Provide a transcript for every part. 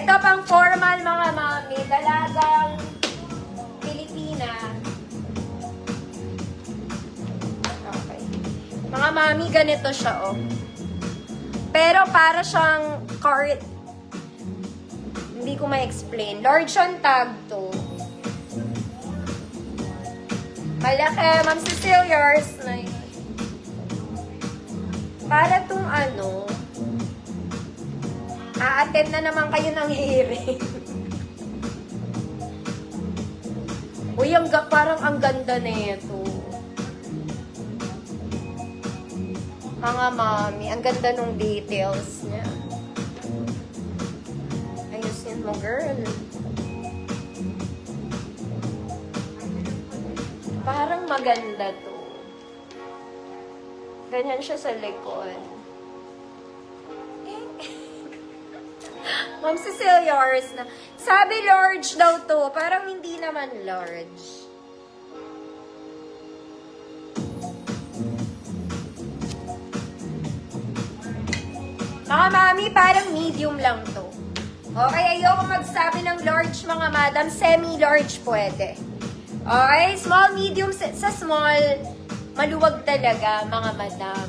Ito pang formal mga mami, dalagang Pilipina. Okay. Mga mami, ganito siya, oh. Pero para siyang card. Hindi ko ma-explain. Large on tag to. Malaki. Ma'am Cecile, yours. Para tong ano, a-attend na naman kayo ng hearing. Uy, parang ang ganda na ito. Mga mami, ang ganda ng details niya. Ayusin mo, girl. Parang maganda to. Ganyan siya sa likod. Ma'am Cecilia, yours na. Sabi large daw to. Parang hindi naman large. Mga mami, parang medium lang to. Okay, ayoko magsabi ng large mga madam. Semi-large pwede. Okay, small, medium. Sa small, maluwag talaga mga madam.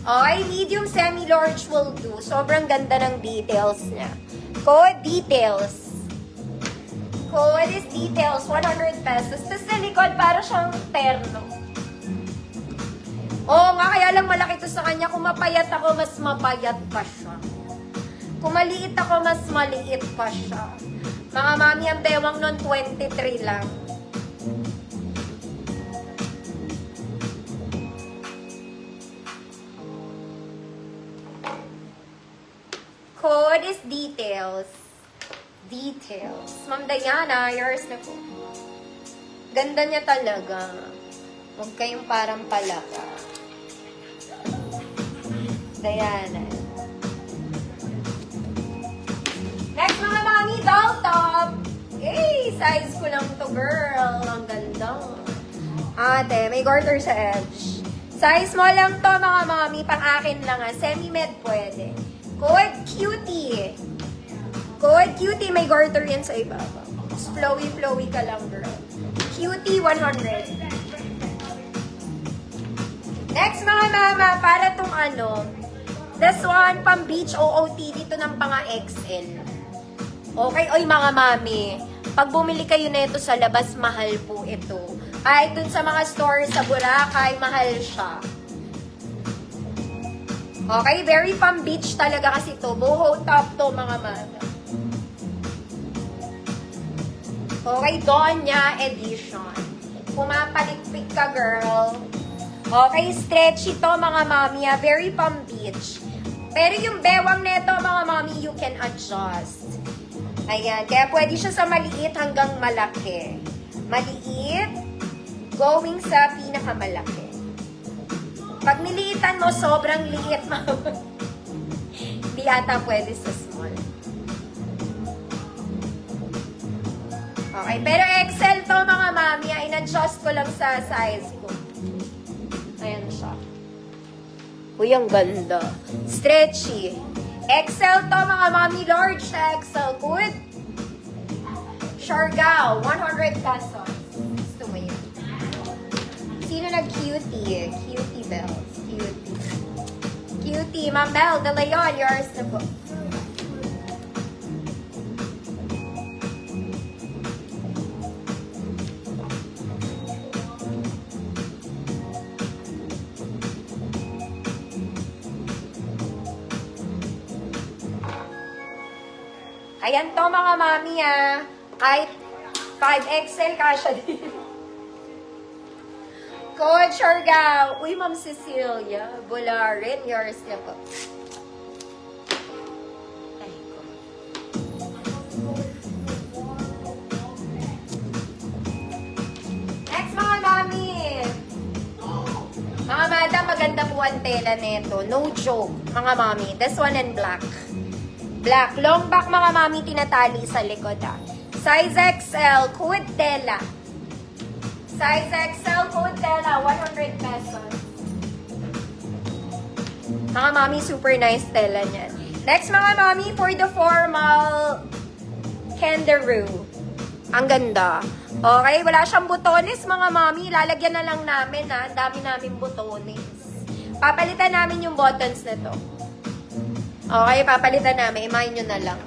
Okay, medium, semi-large will do. Sobrang ganda ng details niya. Code details. Code is details, 100 pesos. Tapos sa likod, para siyang terno. Oo nga, kaya lang malaki to sa kanya. Kung mapayat ako, mas mapayat pa siya. Kung maliit ako, mas maliit pa siya. Mga mami, ang bewang nun, 23 lang. Code is details. Details. Ma'am Diana, yours na po. Ganda niya talaga. Huwag kayong parang palaka. Diana. Next mga mami, doll top. Hey, size ko lang to, girl. Ang ganda. Ate, may garter sa edge. Size small lang to, mga mami. Pang akin lang, ha. Semi-med pwede. Code cutie. Code cutie, may garter yan sa ibaba. Flowy-flowy ka lang, girl. Cutie, 100. Next, mga mama, para tong ano, this one, pang beach OOTD dito ng pang XL. Okay, oy mga mami, pag bumili kayo na ito sa labas, mahal po ito. Ay, dun sa mga stores sa Boracay, mahal siya. Okay, very pang beach talaga kasi to. Boho top to, mga mama. Okay, Donya edition. Pumapalikpik ka, girl. Okay, stretchy to, mga mami. Very pang beach. Pero yung bewang neto, mga mami, you can adjust. Ayan, kaya pwede siya sa maliit hanggang malaki. Maliit, going sa pinakamalaki. Pag niliitan mo, sobrang liit, mama. Hindi ata pwede sa small. Okay, pero XL to, mga mami. In-adjust ko lang sa size ko. Ayan siya. Uy, ang ganda. Stretchy. XL to, mga mami. Large XL. Good. Siargao, 100 pesos. Gusto mo yun. Sino nag-cutie? Cutie bells. Cutie. Cutie. Ma'am Belle, De Leon, yours na po. Ayan to, mga mami, ah. Kahit 5XL, kasha din. Code Siargao. Uy, Ma'am Cecilia. Bularin, yours na po. Ay, ko. Next, mga mami. Mga madam, maganda po ang tela nito. No joke, mga mami. This one in black. Black. Long back, mga mami, tinatali sa likod, ah. Size XL, code tela. Size XL, code tela, 100 pesos. Mga mami, super nice tela niyan. Next, mga mami, for the formal Kangaroo. Ang ganda. Okay, wala siyang butones mga mami. Lalagyan na lang namin ha. Ang dami namin butones. Papalitan namin yung buttons na to. Okay, papalitan namin. Imahin nyo na lang.